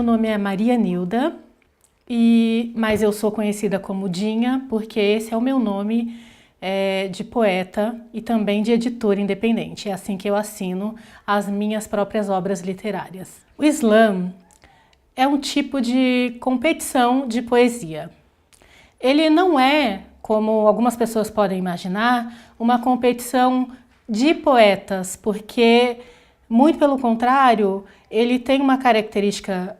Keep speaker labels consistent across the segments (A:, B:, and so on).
A: nome é Maria Nilda, mas eu sou conhecida como Dinha porque esse é o meu nome de poeta e também de editora independente. É assim que eu assino as minhas próprias obras literárias. O slam é um tipo de competição de poesia. Ele não é, como algumas pessoas podem imaginar, uma competição de poetas, porque, muito pelo contrário, ele tem uma característica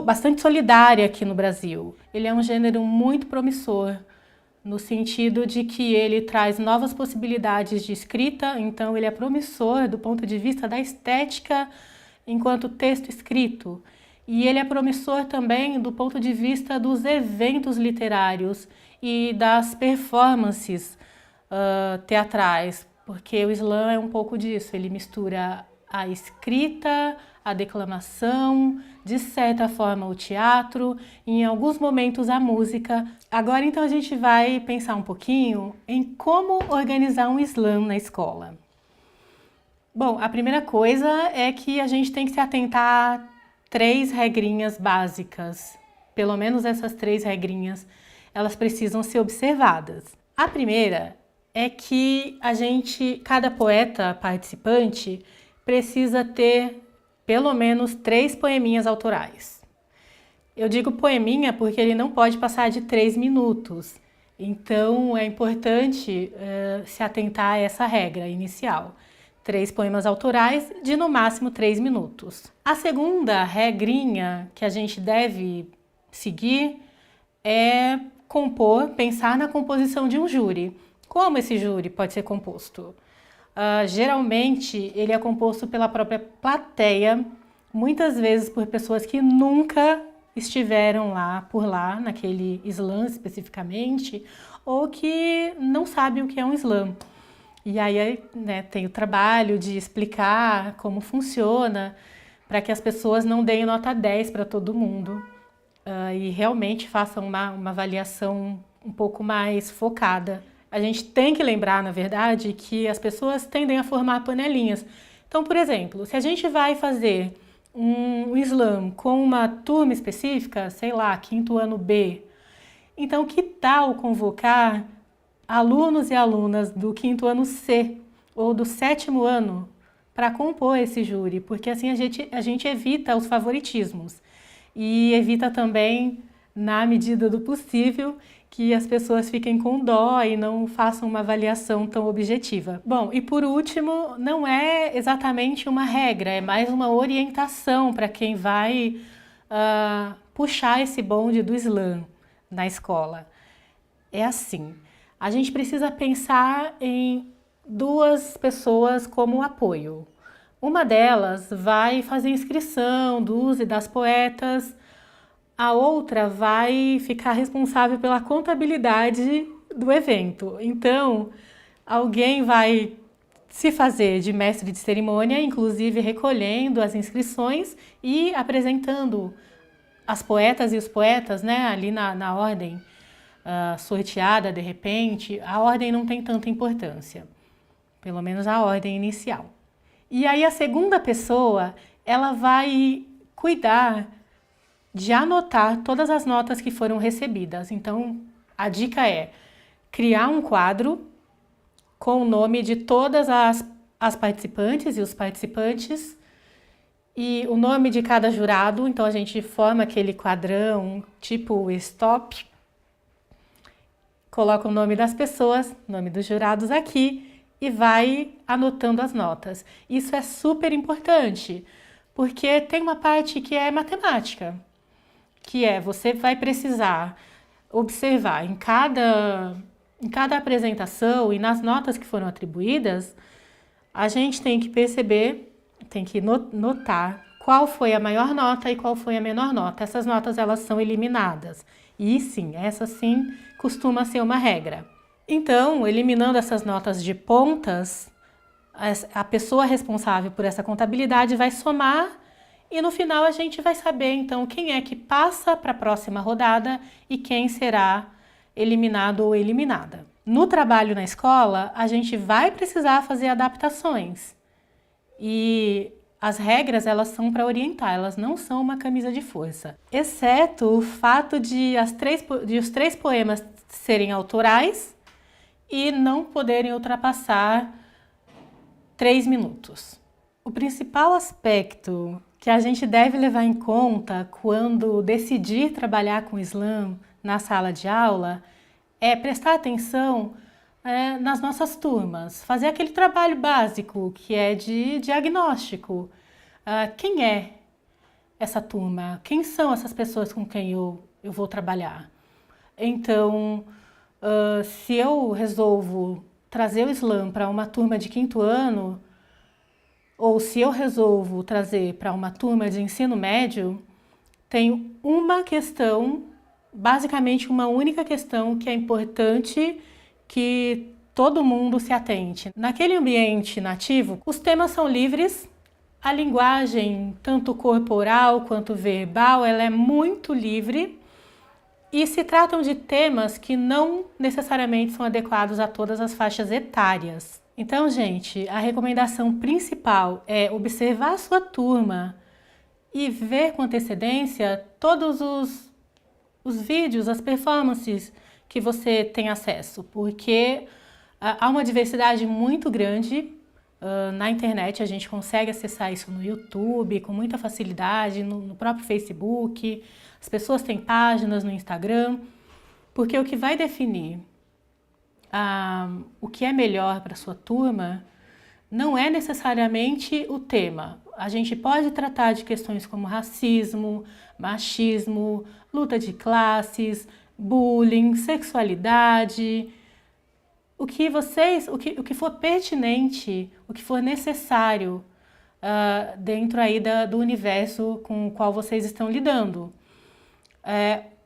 A: bastante solidária aqui no Brasil. Ele é um gênero muito promissor, no sentido de que ele traz novas possibilidades de escrita, então ele é promissor do ponto de vista da estética enquanto texto escrito. E ele é promissor também do ponto de vista dos eventos literários e das performances teatrais, porque o slam é um pouco disso, ele mistura a escrita, a declamação, de certa forma o teatro, e em alguns momentos a música. Agora então a gente vai pensar um pouquinho em como organizar um slam na escola. Bom, a primeira coisa é que a gente tem que se atentar a 3 regrinhas básicas. Pelo menos essas 3 regrinhas, elas precisam ser observadas. A primeira é que cada poeta participante precisa ter pelo menos 3 poeminhas autorais. Eu digo poeminha porque ele não pode passar de 3 minutos. Então é importante se atentar a essa regra inicial. 3 poemas autorais de no máximo 3 minutos. A segunda regrinha que a gente deve seguir é pensar na composição de um júri. Como esse júri pode ser composto? Geralmente ele é composto pela própria plateia, muitas vezes por pessoas que nunca estiveram por lá, naquele slam especificamente, ou que não sabem o que é um slam. E aí tem o trabalho de explicar como funciona, para que as pessoas não deem nota 10 para todo mundo e realmente façam uma avaliação um pouco mais focada. A gente tem que lembrar, na verdade, que as pessoas tendem a formar panelinhas. Então, por exemplo, se a gente vai fazer um slam com uma turma específica, sei lá, 5º ano B, então que tal convocar alunos e alunas do 5º ano C ou do 7º ano para compor esse júri, porque assim a gente evita os favoritismos e evita também, na medida do possível, que as pessoas fiquem com dó e não façam uma avaliação tão objetiva. Bom, e por último, não é exatamente uma regra, é mais uma orientação para quem vai puxar esse bonde do slam na escola. É assim, a gente precisa pensar em 2 pessoas como apoio. Uma delas vai fazer inscrição dos e das poetas, a outra vai ficar responsável pela contabilidade do evento. Então, alguém vai se fazer de mestre de cerimônia, inclusive recolhendo as inscrições e apresentando as poetas e os poetas, ali na ordem sorteada de repente. A ordem não tem tanta importância, pelo menos a ordem inicial. E aí a segunda pessoa, ela vai cuidar de anotar todas as notas que foram recebidas. Então, a dica é criar um quadro com o nome de todas as participantes e os participantes e o nome de cada jurado. Então, a gente forma aquele quadrão tipo stop, coloca o nome das pessoas, nome dos jurados aqui e vai anotando as notas. Isso é super importante, porque tem uma parte que é matemática, que você vai precisar observar em cada apresentação e nas notas que foram atribuídas, a gente tem que perceber, tem que notar qual foi a maior nota e qual foi a menor nota. Essas notas elas são eliminadas. E sim, essa sim costuma ser uma regra. Então, eliminando essas notas de pontas, a pessoa responsável por essa contabilidade vai somar e no final a gente vai saber então quem é que passa para a próxima rodada e quem será eliminado ou eliminada. No trabalho na escola, a gente vai precisar fazer adaptações. E as regras, elas são para orientar, elas não são uma camisa de força. Exceto o fato de os 3 poemas serem autorais e não poderem ultrapassar 3 minutos. O principal aspecto que a gente deve levar em conta quando decidir trabalhar com o Islã na sala de aula é prestar atenção nas nossas turmas, fazer aquele trabalho básico que é de diagnóstico. Quem é essa turma? Quem são essas pessoas com quem eu vou trabalhar? Então, se eu resolvo trazer o Islã para uma turma de 5º ano, ou se eu resolvo trazer para uma turma de ensino médio, tem uma questão, basicamente uma única questão que é importante que todo mundo se atente. Naquele ambiente nativo, os temas são livres, a linguagem, tanto corporal quanto verbal, ela é muito livre e se tratam de temas que não necessariamente são adequados a todas as faixas etárias. Então, gente, a recomendação principal é observar a sua turma e ver com antecedência todos os vídeos, as performances que você tem acesso, porque há uma diversidade muito grande na internet, a gente consegue acessar isso no YouTube com muita facilidade, no próprio Facebook, as pessoas têm páginas no Instagram, porque o que vai definir o que é melhor para a sua turma não é necessariamente o tema. A gente pode tratar de questões como racismo, machismo, luta de classes, bullying, sexualidade, o que for pertinente, o que for necessário dentro aí do universo com o qual vocês estão lidando.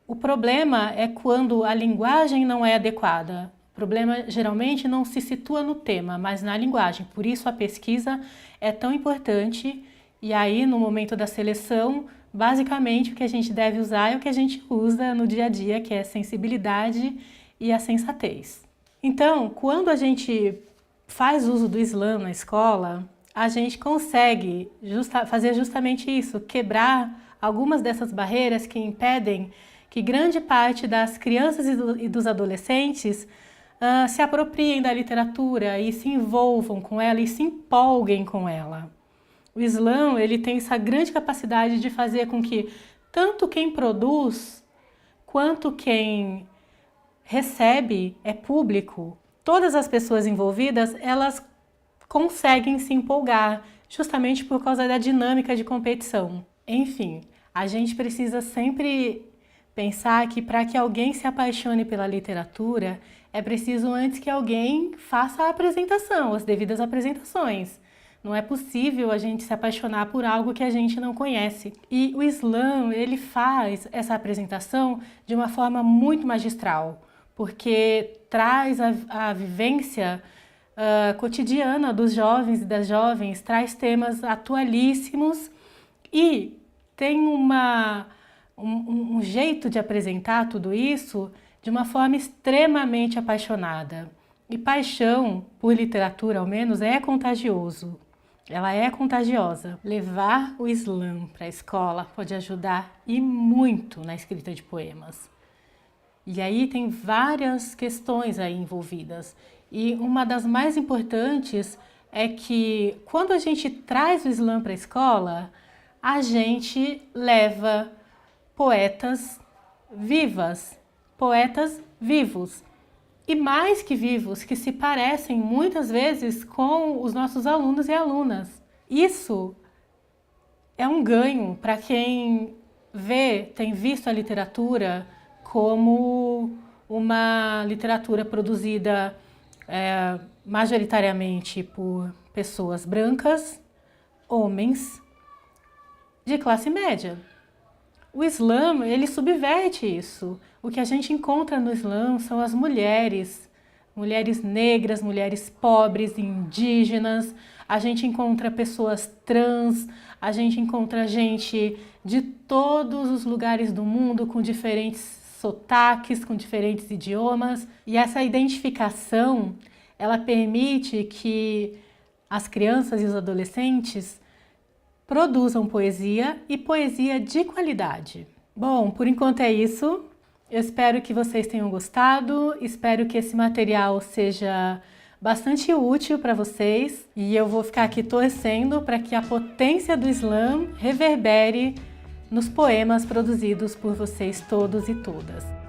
A: O problema é quando a linguagem não é adequada. O problema geralmente não se situa no tema, mas na linguagem. Por isso a pesquisa é tão importante e aí no momento da seleção, basicamente o que a gente deve usar é o que a gente usa no dia a dia, que é a sensibilidade e a sensatez. Então, quando a gente faz uso do Islã na escola, a gente consegue fazer justamente isso, quebrar algumas dessas barreiras que impedem que grande parte das crianças e dos adolescentes se apropriem da literatura e se envolvam com ela e se empolguem com ela. O Islã, ele tem essa grande capacidade de fazer com que tanto quem produz quanto quem recebe, público, todas as pessoas envolvidas, elas conseguem se empolgar, justamente por causa da dinâmica de competição. Enfim, a gente precisa sempre pensar que para que alguém se apaixone pela literatura, é preciso antes que alguém faça a apresentação, as devidas apresentações. Não é possível a gente se apaixonar por algo que a gente não conhece. E o Islã, ele faz essa apresentação de uma forma muito magistral, porque traz a vivência cotidiana dos jovens e das jovens, traz temas atualíssimos e tem um jeito de apresentar tudo isso de uma forma extremamente apaixonada. E paixão por literatura, ao menos, é contagioso. Ela é contagiosa. Levar o Islã para a escola pode ajudar e muito na escrita de poemas. E aí tem várias questões aí envolvidas. E uma das mais importantes é que quando a gente traz o Islã para a escola, a gente leva poetas vivos. E mais que vivos, que se parecem muitas vezes com os nossos alunos e alunas. Isso é um ganho para quem tem visto a literatura como uma literatura produzida majoritariamente por pessoas brancas, homens de classe média. O Islã, ele subverte isso. O que a gente encontra no Islã são as mulheres negras, mulheres pobres, indígenas, a gente encontra pessoas trans, a gente encontra gente de todos os lugares do mundo com diferentes sotaques, com diferentes idiomas. E essa identificação, ela permite que as crianças e os adolescentes produzam poesia e poesia de qualidade. Bom, por enquanto é isso. Eu espero que vocês tenham gostado, espero que esse material seja bastante útil para vocês e eu vou ficar aqui torcendo para que a potência do slam reverbere nos poemas produzidos por vocês todos e todas.